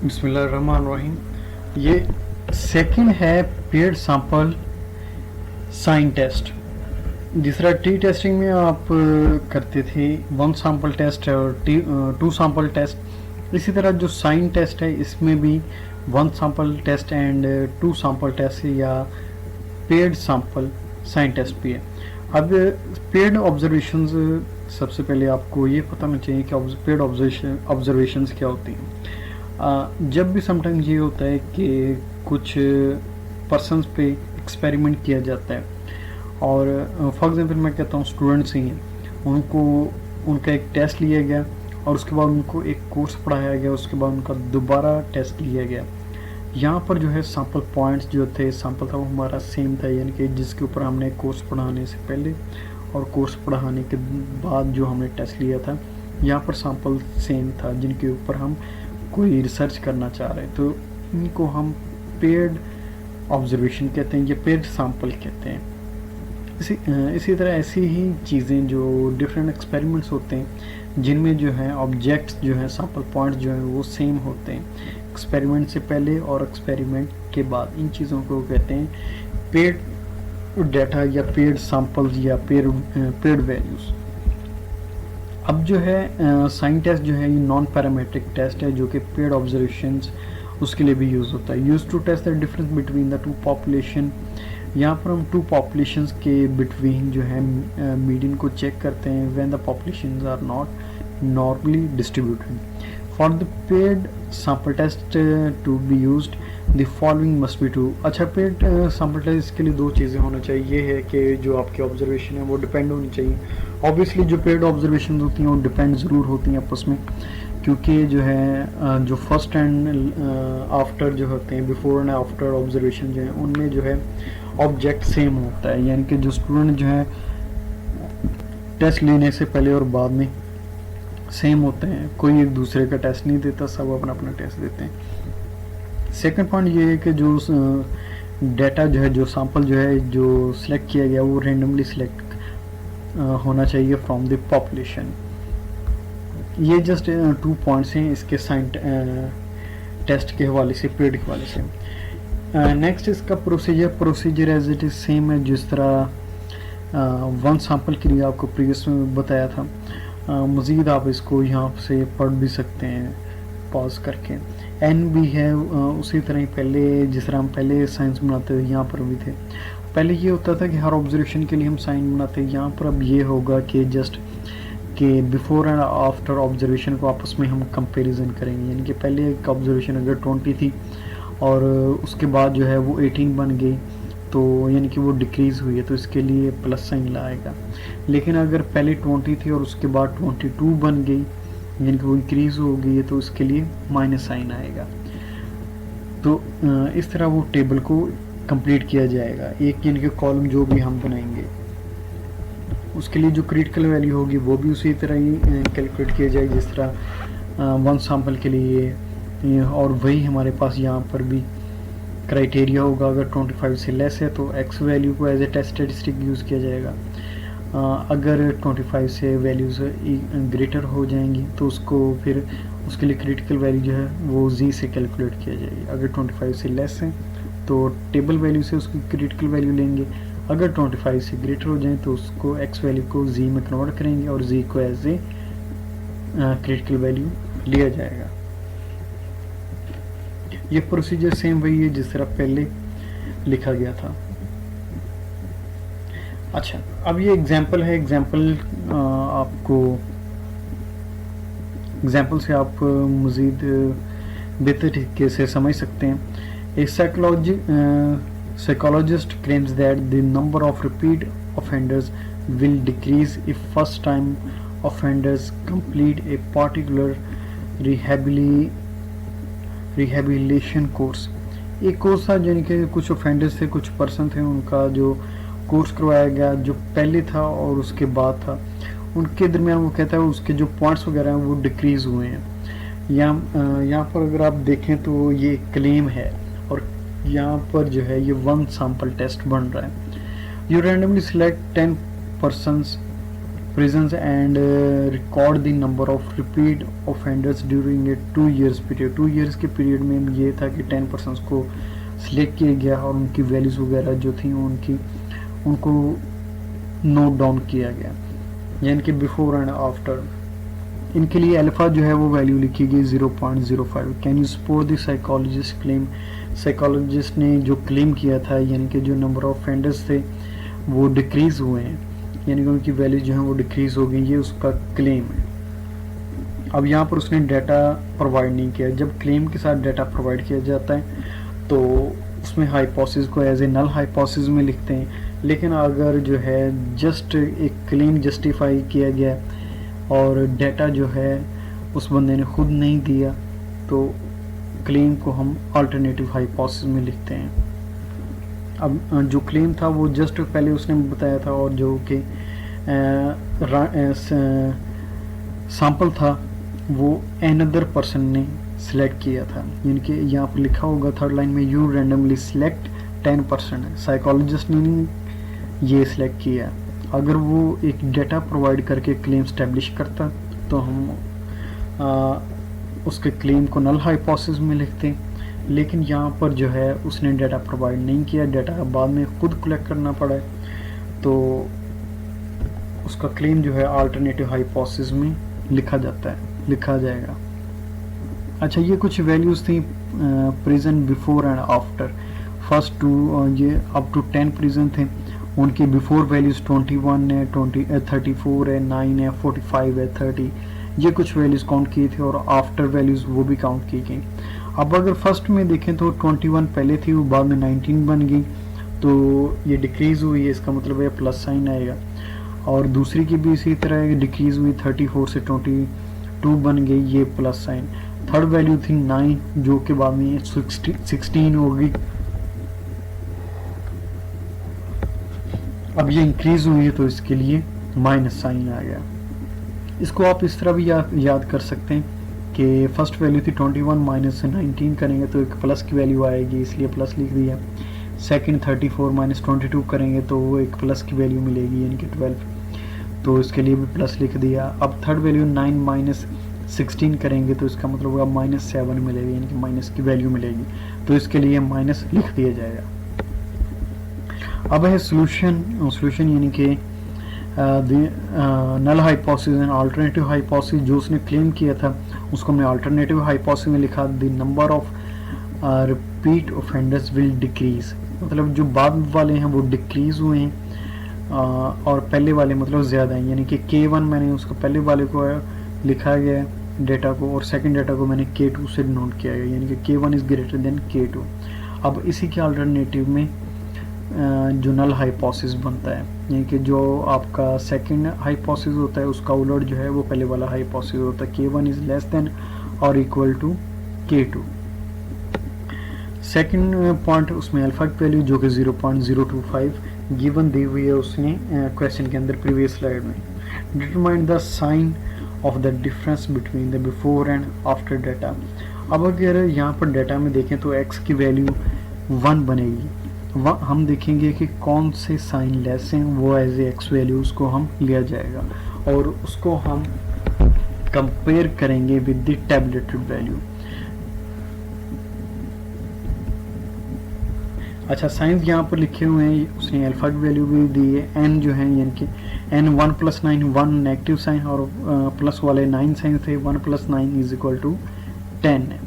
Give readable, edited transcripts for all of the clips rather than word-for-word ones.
बिस्मिल्लाहिर्रहमानिर्रहीम। ये सेकंड है पेड सैंपल साइन टेस्ट। दूसरा टी टेस्टिंग में आप करते थे वन सैंपल टेस्ट और टू सैंपल टेस्ट। इसी तरह जो साइन टेस्ट है इसमें भी one sample test and two sample test या पेड सैंपल साइन टेस्ट भी है। अब पेड ऑब्जर्वेशंस, सबसे पहले आपको ये पता होना चाहिए कि पेड ऑब्जर्वेशंस क्या होती हैं। जब भी समटाइम्स ये होता है कि कुछ पर्सनस पे एक्सपेरिमेंट किया जाता है और फॉर एग्जांपल मैं कहता हूँ स्टूडेंट्स ही हैं, उनको उनका एक टेस्ट लिया गया और उसके बाद उनको एक कोर्स पढ़ाया गया, उसके बाद उनका दोबारा टेस्ट लिया गया। यहाँ पर जो है सैम्पल पॉइंट्स जो थे, सैम्पल था वो हमारा सेम था, यानी कि जिसके ऊपर हमने कोर्स पढ़ाने से पहले और कोर्स पढ़ाने के बाद जो हमने टेस्ट लिया था, यहाँ पर सैम्पल सेम था जिनके ऊपर हम कोई रिसर्च करना चाह रहे हैं। तो इनको हम पेड ऑब्जर्वेशन कहते हैं या पेड सैम्पल कहते हैं। इसी तरह ऐसी ही चीज़ें जो डिफरेंट एक्सपेरिमेंट्स होते हैं जिनमें जो है ऑब्जेक्ट्स जो हैं, सैम्पल पॉइंट्स जो हैं वो सेम होते हैं एक्सपेरिमेंट से पहले और एक्सपेरिमेंट के बाद, इन चीज़ों को कहते हैं पेड डाटा या पेड सैम्पल्स या पेड वैल्यूज़। अब जो है साइन टेस्ट जो है ये नॉन पैरामीट्रिक टेस्ट है जो कि पेड ऑब्जर्वेशंस उसके लिए भी यूज़ होता है। Use to test the difference between the two population. यहाँ पर हम टू पॉपुलेशंस के बिटवीन जो है मीडियन को चेक करते हैं when the populations are not normally distributed. For the paired sample test to be used the following must be true. अच्छा, पेड सैंपल टेस्ट के लिए दो चीज़ें होना चाहिए। ये है कि जो आपकी ऑब्जर्वेशन है वो डिपेंड होनी चाहिए। ऑब्वियसली जो पेड ऑब्जर्वेशन होती हैं वो डिपेंड ज़रूर होती हैं आपस में, क्योंकि जो है जो फर्स्ट एंड आफ्टर जो होते हैं, बिफोर एंड आफ्टर ऑब्जर्वेशन जो है उनमें जो है ऑब्जेक्ट सेम होता है, यानी कि जो स्टूडेंट जो है टेस्ट लेने से पहले और बाद में सेम होते हैं, कोई एक दूसरे का टेस्ट नहीं देता, सब अपना अपना टेस्ट देते हैं। सेकंड पॉइंट ये है कि जो डाटा जो है, जो सैंपल जो है जो सिलेक्ट किया गया वो रेंडमली सिलेक्ट होना चाहिए फ्रॉम द पॉपुलेशन। ये जस्ट 2 पॉइंट्स हैं इसके साइन टेस्ट के हवाले से, पेड के हवाले से। नेक्स्ट इसका procedure as it is same है जिस तरह वन सैंपल के लिए आपको प्रीवियस में बताया था। मज़ीद आप इसको यहाँ से पढ़ भी सकते हैं पॉज करके। एन भी है उसी तरह ही, पहले जिस तरह हम पहले साइंस बनाते थे यहाँ पर भी थे। पहले ये होता था कि हर ऑब्जर्वेशन के लिए हम साइन बनाते, यहाँ पर अब ये होगा कि जस्ट कि बिफोर एंड आफ्टर ऑब्जर्वेशन को आपस में हम कंपैरिजन करेंगे, यानी कि पहले एक ऑब्जर्वेशन अगर 20 थी और उसके बाद जो है वो 18 बन गई तो यानी कि वो डिक्रीज़ हुई है, तो इसके लिए प्लस साइन लाएगा। लेकिन अगर पहले 20 थी और उसके बाद 22 बन गई यानी कि वो इंक्रीज़ हो गई है तो इसके लिए माइनस साइन आएगा। तो इस तरह वो टेबल को कंप्लीट किया जाएगा। एक यानी कि कॉलम जो भी हम बनाएंगे उसके लिए जो क्रिटिकल वैल्यू होगी वो भी उसी तरह ही कैलकुलेट किया जाए जिस तरह वन सैंपल के लिए, और वही हमारे पास यहाँ पर भी क्राइटेरिया होगा। अगर 25 से लेस है तो एक्स वैल्यू को as a test statistic use किया जाएगा। अगर 25 से वैल्यूज़ ग्रेटर हो जाएंगी तो उसको फिर उसके लिए क्रिटिकल वैल्यू जो है वो जी से कैलकुलेट किया जाएगी। अगर 25 से लेस है तो टेबल वैल्यू से उसकी क्रिटिकल वैल्यू लेंगे। अगर 25 से ग्रेटर हो जाए तो उसको एक्स वैल्यू को जी में कन्वर्ट करेंगे और जी को एज ए क्रिटिकल वैल्यू लिया जाएगा। ये प्रोसीजर सेम वही है जिस तरह पहले लिखा गया था। अच्छा, अब ये एग्जाम्पल है। एग्जाम्पल से आप मज़ीद बेहतर तरीके से समझ सकते हैं। एक psychologist claims that the number of repeat offenders will decrease if first time offenders complete a particular rehabilitation course। एक कोर्स था यानी कि कुछ ऑफेंडर्स थे, कुछ पर्सन थे, उनका जो कोर्स करवाया गया जो पहले था और उसके बाद था, उनके दरमियान वो कहता है उसके जो पॉइंट्स वगैरह हैं वो डिक्रीज़ हुए हैं। यहाँ पर अगर आप देखें तो ये क्लेम है और यहाँ पर जो है ये वन सैंपल टेस्ट बन रहा है। You randomly select 10 persons prisons and record the number of repeat offenders during a 2 years period। 2 years के पीरियड में ये था कि 10% को सिलेक्ट किया गया और उनकी वैल्यूज़ वगैरह जो थी उनको नोट डाउन किया गया, यानी कि बिफोर एंड आफ्टर। इनके लिए अल्फा जो है वो वैल्यू लिखी गई 0.05। Can you support the psychologist claim. Psychologist ने जो क्लेम किया था, यानी कि जो नंबर ऑफ ऑफेंडर्स थे वो डिक्रीज़ हुए हैं, यानी कि उनकी वैल्यू जो है वो डिक्रीज़ हो गई, ये उसका क्लेम है। अब यहाँ पर उसने डाटा प्रोवाइड नहीं किया। जब क्लेम के साथ डाटा प्रोवाइड किया जाता है तो उसमें हाइपोथेसिस को एज ए नल हाइपोथेसिस में लिखते हैं, लेकिन अगर जो है जस्ट एक क्लेम जस्टिफाई किया गया और डाटा जो है उस बंदे ने खुद नहीं दिया तो क्लेम को हम अल्टरनेटिव हाइपोथेसिस में लिखते हैं। अब जो क्लेम था वो जस्ट पहले उसने बताया था, और जो कि सैंपल था वो अनदर पर्सन ने सिलेक्ट किया था, यानी कि यहाँ पर लिखा होगा थर्ड लाइन में यू रैंडमली सिलेक्ट 10%। साइकोलॉजिस्ट ने ये सिलेक्ट किया। अगर वो एक डाटा प्रोवाइड करके क्लेम स्टैब्लिश करता तो हम उसके क्लेम को नल हाइपोथेसिस में लिखते, लेकिन यहाँ पर जो है उसने डाटा प्रोवाइड नहीं किया, डाटा बाद में खुद कलेक्ट करना पड़ा, तो उसका क्लेम जो है अल्टरनेटिव हाइपोथेसिस में लिखा जाएगा। अच्छा, ये कुछ वैल्यूज़ थी prison before and after. First two ये अप टू 10 प्रिजन थे, उनकी बिफोर वैल्यूज़ 21 है, 34 है, 9 है, 45 है, 30, ये कुछ वैल्यूज़ काउंट की थी, और आफ्टर वैल्यूज़ वो भी काउंट की गई। अब अगर फर्स्ट में देखें तो 21 पहले थी, वो बाद में 19 बन गई, तो ये डिक्रीज़ हुई है, इसका मतलब है प्लस साइन आएगा। और दूसरी की भी इसी तरह डिक्रीज़ हुई, 34 से 22 बन गई, ये प्लस साइन। थर्ड वैल्यू थी 9 जो कि बाद में 16 हो गई। अब ये इंक्रीज़ हुई है तो इसके लिए माइनस साइन आ गया। इसको आप इस तरह भी याद कर सकते हैं कि फर्स्ट वैल्यू थी 21 माइनस 19 करेंगे तो एक प्लस की वैल्यू आएगी, इसलिए प्लस लिख दिया। सेकंड 34 माइनस 22 करेंगे तो वो एक प्लस की वैल्यू मिलेगी, यानी कि 12, तो इसके लिए भी प्लस लिख दिया। अब थर्ड वैल्यू 9 माइनस 16 करेंगे तो इसका मतलब होगा -7 मिलेगी, यानी कि माइनस की वैल्यू मिलेगी, तो इसके लिए माइनस लिख दिया जाएगा। अब है सोल्यूशन यानी कि null hypothesis and alternative hypothesis. जो उसने क्लेम किया था उसको हमने अल्टरनेटिव हाइपोथेसिस में लिखा, the number of repeat offenders will decrease, मतलब जो बाद वाले हैं वो डिक्रीज हुए हैं और पहले वाले मतलब ज़्यादा हैं, यानी कि K1 मैंने उसको पहले वाले को लिखा गया डेटा को, और सेकंड डेटा को मैंने K2 से नोट किया गया, यानी कि K1 is greater then K2। अब इसी के अल्टरनेटिव में जो नल हाइपोथेसिस बनता है, यानी कि जो आपका सेकंड हाइपोथेसिस होता है उसका उलट जो है वो पहले वाला हाइपोथेसिस होता है, K1 इज़ लेस देन और equal to K2। Second point उसमें अल्फा की वैल्यू जो कि 0.025 गिवन दी हुई है उसने क्वेश्चन के अंदर प्रीवियस स्लाइड में। Determine the sign of the difference between the before and after data. अब अगर यहाँ पर डाटा में देखें तो x की वैल्यू 1 बनेगी, हम देखेंगे कि कौन से साइन लेस हैं, वो एज ए एक्स वैल्यू उसको हम लिया जाएगा और उसको हम कंपेयर करेंगे विद द टैबलेटेड वैल्यू। अच्छा, साइंस यहाँ पर लिखे हुए हैं, उसने अल्फा की वैल्यू भी दी है, n जो है यानी कि n 1 + 9 1 नेगेटिव साइन और प्लस वाले 9 साइन थे, 1 + 9 इज इक्वल टू 10 है।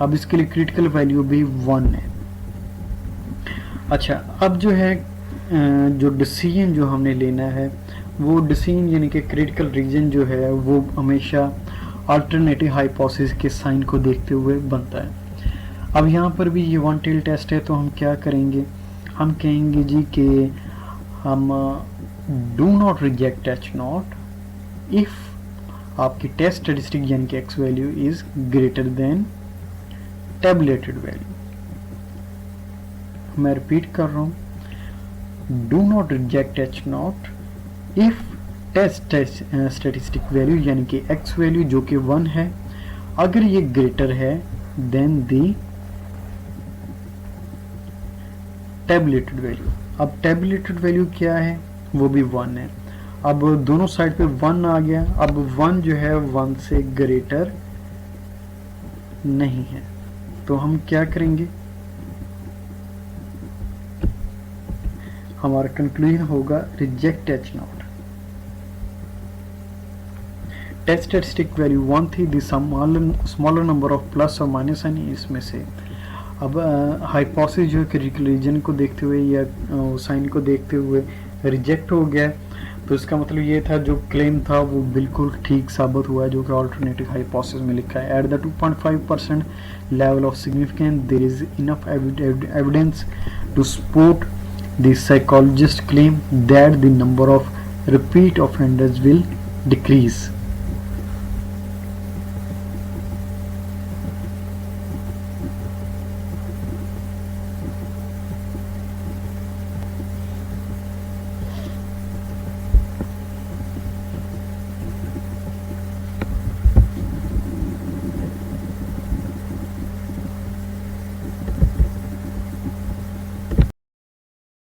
अब इसके लिए क्रिटिकल वैल्यू भी 1 है। अच्छा, अब जो है जो डिसीजन जो हमने लेना है वो डिसीजन यानी कि क्रिटिकल रीजन जो है वो हमेशा अल्टरनेटिव हाइपोथेसिस के साइन को देखते हुए बनता है। अब यहाँ पर भी ये वन टेल टेस्ट है, तो हम क्या करेंगे, हम कहेंगे जी कि हम do not reject H0 if आपकी टेस्ट स्टेटिस्टिक यानी कि X value is greater than tabulated value. मैं रिपीट कर रहा हूँ, do not reject H0 if test statistic value यानी कि एक्स वैल्यू जो कि 1 है, अगर ये ग्रेटर है देन दी टैबलेटेड वैल्यू। अब टैबलेटेड वैल्यू क्या है, वो भी 1 है। अब दोनों साइड पे 1 आ गया। अब 1 जो है 1 से ग्रेटर नहीं है, तो हम क्या करेंगे, हमारा कंक्लूजन होगा reject H naught. Test statistic value 1 थी, the smaller number of plus और माइनस साइन इसमें से। अब हाइपोथेसिस जो है कि रिलीजन को देखते हुए या साइन को देखते हुए रिजेक्ट हो गया, तो इसका मतलब ये था जो क्लेम था वो बिल्कुल ठीक साबित हुआ है, जो कि अल्टरनेटिव हाइपोथेसिस में लिखा है। At the 2.5% level of significance there is enough evidence to support the psychologist claim that the number of repeat offenders will decrease.